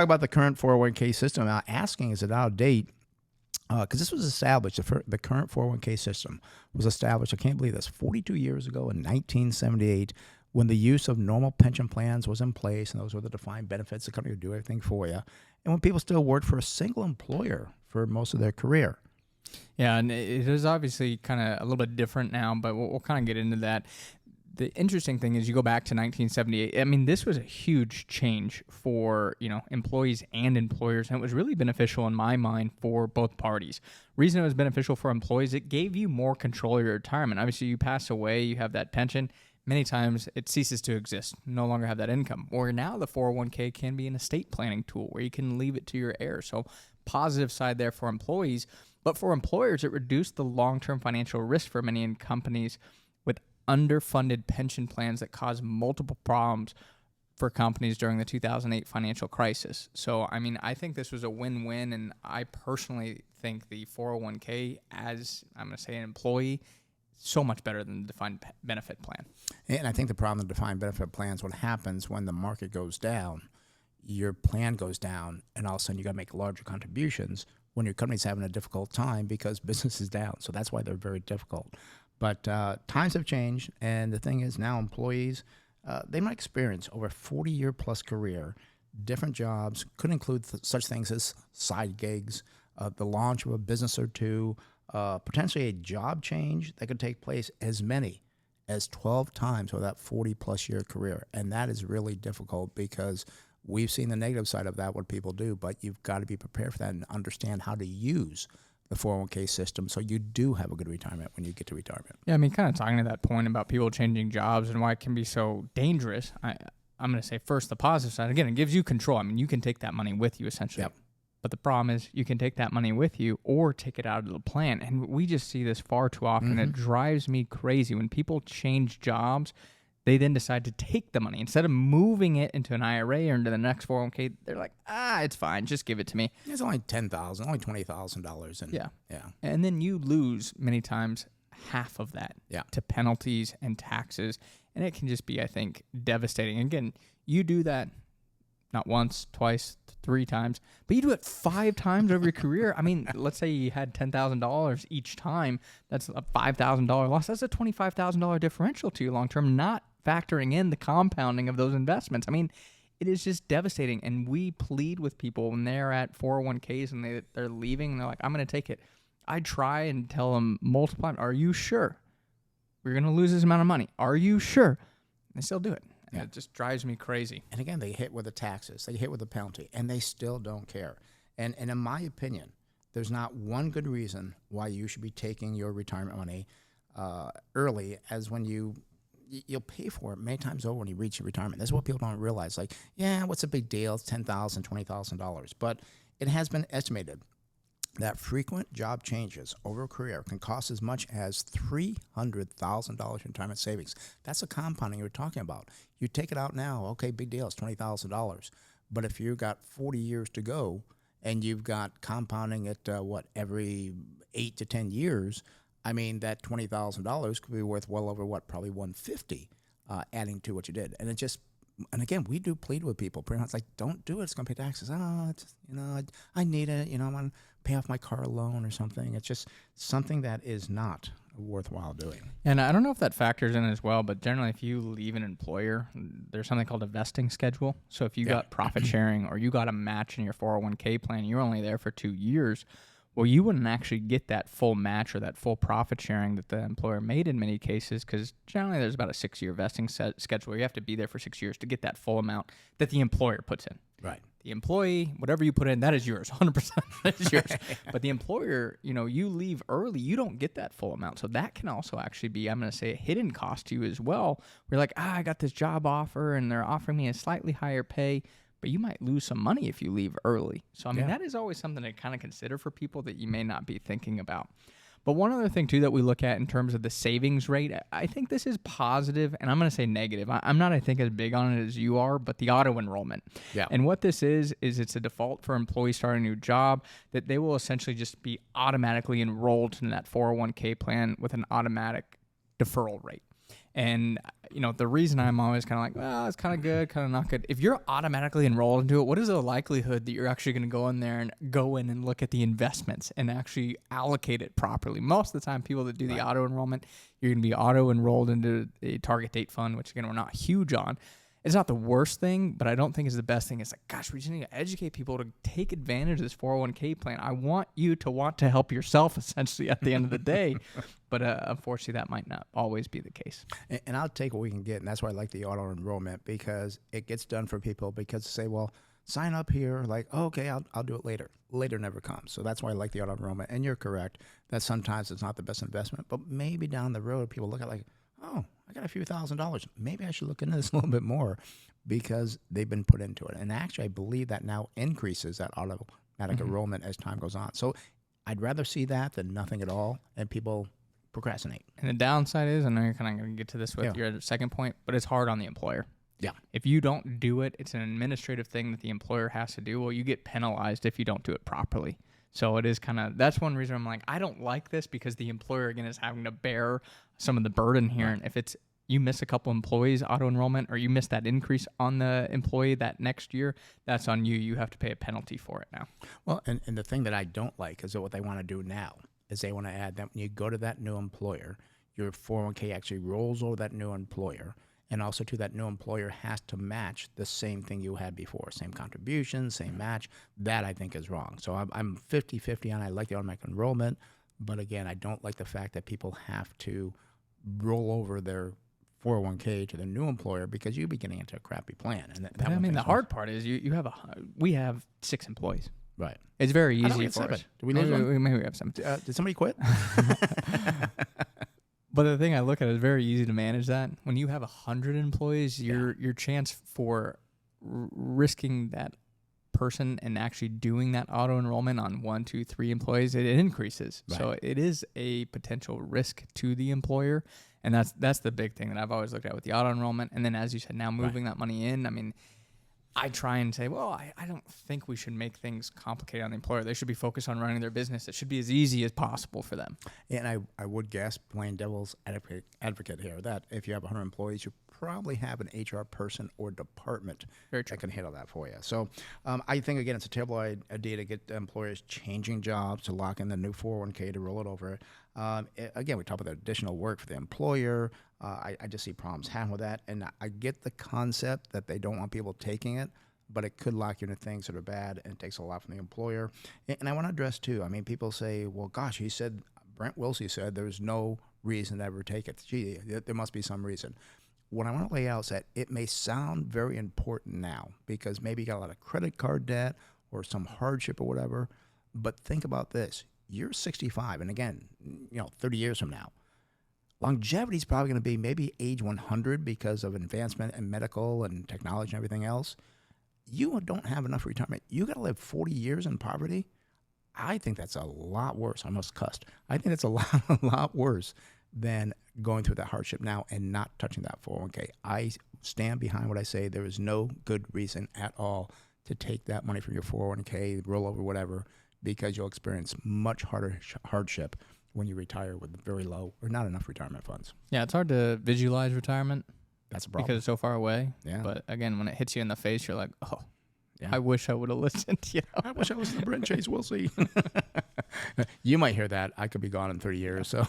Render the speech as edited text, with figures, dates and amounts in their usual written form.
Talk about the current 401k system. Now, asking, is it out of date? Because this was established, the current 401k system was established, I can't believe this, 42 years ago in 1978, when the use of normal pension plans was in place, and those were the defined benefits. The company would do everything for you. And when people still worked for a single employer for most of their career. Yeah, and it is obviously kind of a little bit different now, but we'll kind of get into that. The interesting thing is you go back to 1978. I mean, this was a huge change for, employees and employers, and it was really beneficial in my mind for both parties. Reason it was beneficial for employees, it gave you more control of your retirement. Obviously, you pass away, you have that pension. Many times it ceases to exist, no longer have that income. Or now the 401k can be an estate planning tool where you can leave it to your heirs. So positive side there for employees. But for employers, it reduced the long-term financial risk for many companies with underfunded pension plans that caused multiple problems for companies during the 2008 financial crisis. So, I think this was a win-win, and I personally think the 401k, as I'm going to say an employee, so much better than the defined benefit plan. And I think the problem with defined benefit plans, what happens when the market goes down, your plan goes down, and all of a sudden you got to make larger contributions when your company's having a difficult time because business is down. So that's why they're very difficult. But times have changed, and the thing is now employees, they might experience over a 40-year plus career, different jobs, could include such things as side gigs, the launch of a business or two, potentially a job change that could take place as many as 12 times over that 40-plus year career. And that is really difficult because we've seen the negative side of that, what people do, but you've got to be prepared for that and understand how to use the 401k system so you do have a good retirement when you get to retirement. Yeah, kind of talking to that point about people changing jobs and why it can be so dangerous, I'm going to say first the positive side. Again, it gives you control. You can take that money with you essentially. Yep. But the problem is you can take that money with you or take it out of the plan. And we just see this far too often. It drives me crazy. When people change jobs, they then decide to take the money. Instead of moving it into an IRA or into the next 401k, they're like, it's fine. Just give it to me. It's only $10,000, only $20,000. Yeah. And then you lose many times half of that to penalties and taxes. And it can just be, I think, devastating. Again, you do that not once, twice, 3 times, but you do it 5 times over your career. Let's say you had $10,000 each time. That's a $5,000 loss. That's a $25,000 differential to you long term, not factoring in the compounding of those investments. It is just devastating. And we plead with people when they're at 401ks and they're leaving. And they're like, I'm going to take it. I try and tell them multiple times, are you sure? We're going to lose this amount of money. Are you sure? And they still do it. And it just drives me crazy. And again, they hit with the taxes. They hit with the penalty. And they still don't care. And in my opinion, there's not one good reason why you should be taking your retirement money early as when you'll pay for it many times over when you reach your retirement. That's what people don't realize. Like, what's a big deal? It's $10,000, $20,000. But it has been estimated that frequent job changes over a career can cost as much as $300,000 in retirement savings. That's the compounding you're talking about. You take it out now, okay, big deal, it's $20,000. But if you've got 40 years to go and you've got compounding at, every 8 to 10 years, that $20,000 could be worth well over probably $150 adding to what you did. And again, we do plead with people pretty much like, don't do it. It's going to pay taxes. I need it. I want to pay off my car loan or something. It's just something that is not worthwhile doing. And I don't know if that factors in as well, but generally if you leave an employer, there's something called a vesting schedule. So if you got profit sharing or you got a match in your 401k plan, you're only there for 2 years. Well, you wouldn't actually get that full match or that full profit sharing that the employer made in many cases because generally there's about a 6-year vesting schedule. You have to be there for 6 years to get that full amount that the employer puts in. Right. The employee, whatever you put in, that is yours, 100% that is yours. But the employer, you leave early, you don't get that full amount. So that can also actually be, I'm going to say, a hidden cost to you as well. We're like, I got this job offer and they're offering me a slightly higher pay. But you might lose some money if you leave early. So, that is always something to kind of consider for people that you may not be thinking about. But one other thing, too, that we look at in terms of the savings rate, I think this is positive, and I'm going to say negative. I'm not, I think, as big on it as you are, but the auto-enrollment. Yeah. And what this is it's a default for employees starting a new job that they will essentially just be automatically enrolled in that 401k plan with an automatic deferral rate. And, the reason I'm always kind of like, well, it's kind of good, kind of not good. If you're automatically enrolled into it, what is the likelihood that you're actually going to go in there and go in and look at the investments and actually allocate it properly? Most of the time, people that do the auto enrollment, you're going to be auto enrolled into a target date fund, which again, we're not huge on. It's not the worst thing, but I don't think it's the best thing. It's like, gosh, we just need to educate people to take advantage of this 401k plan. I want you to want to help yourself, essentially, at the end of the day. But unfortunately, that might not always be the case. And I'll take what we can get, and that's why I like the auto enrollment, because it gets done for people. Because say, well, sign up here, like, oh, okay, I'll do it later. Later never comes. So that's why I like the auto enrollment. And you're correct that sometimes it's not the best investment, but maybe down the road people look at like, oh, I got a few $1,000s. Maybe I should look into this a little bit more because they've been put into it. And actually, I believe that now increases that automatic enrollment as time goes on. So I'd rather see that than nothing at all, and people procrastinate. And the downside is, I know you're kind of going to get to this with your second point, but it's hard on the employer. Yeah. If you don't do it, it's an administrative thing that the employer has to do. Well, you get penalized if you don't do it properly. So it is that's one reason I'm like, I don't like this, because the employer, again, is having to bear some of the burden here. Right. And if it's, you miss a couple employees auto enrollment, or you miss that increase on the employee that next year, that's on you. You have to pay a penalty for it now. Well, and the thing that I don't like is that what they want to do now is they want to add that when you go to that new employer, your 401k actually rolls over that new employer. And also, to that new employer has to match the same thing you had before, same contribution, same match. That I think is wrong. So I'm 50-50 on. I like the automatic enrollment, but again, I don't like the fact that people have to roll over their 401k to the new employer, because you'd be getting into a crappy plan. And the hard part is we have 6 employees. Right. It's very easy for us. Do we lose one? Maybe we have some. Did somebody quit? But the thing I look at is very easy to manage that. When you have 100 employees, your chance for risking that person and actually doing that auto enrollment on 1, 2, 3 employees, it increases. Right. So it is a potential risk to the employer, and that's the big thing that I've always looked at with the auto enrollment. And then, as you said, now moving that money in, I mean, I try and say, well, I don't think we should make things complicated on the employer. They should be focused on running their business. It should be as easy as possible for them. And I would guess, playing devil's advocate here, that if you have 100 employees, you probably have an HR person or department that can handle that for you. So I think, again, it's a terrible idea to get employers changing jobs to lock in the new 401k to roll it over. Again, we talk about the additional work for the employer. I just see problems happening with that. And I get the concept that they don't want people taking it, but it could lock you into things that are bad, and it takes a lot from the employer. And I want to address, too, I mean, people say, well, gosh, Brent Wilsey said there's no reason to ever take it. Gee, there must be some reason. What I want to lay out is that it may sound very important now because maybe you got a lot of credit card debt or some hardship or whatever, but think about this. You're 65, and again, 30 years from now, longevity is probably going to be maybe age 100 because of advancement in medical and technology and everything else. You don't have enough retirement. You got to live 40 years in poverty. I think that's a lot worse. I almost cussed. I think that's a lot worse than going through that hardship now and not touching that 401k. I stand behind what I say. There is no good reason at all to take that money from your 401k, roll over, whatever, because you'll experience much harder hardship when you retire with very low or not enough retirement funds. Yeah, it's hard to visualize retirement. That's a problem. Because it's so far away. Yeah. But again, when it hits you in the face, you're like, oh, yeah. I wish I would have listened. I wish I listened to Brent Chase Wilsey. You might hear that. I could be gone in 30 years. So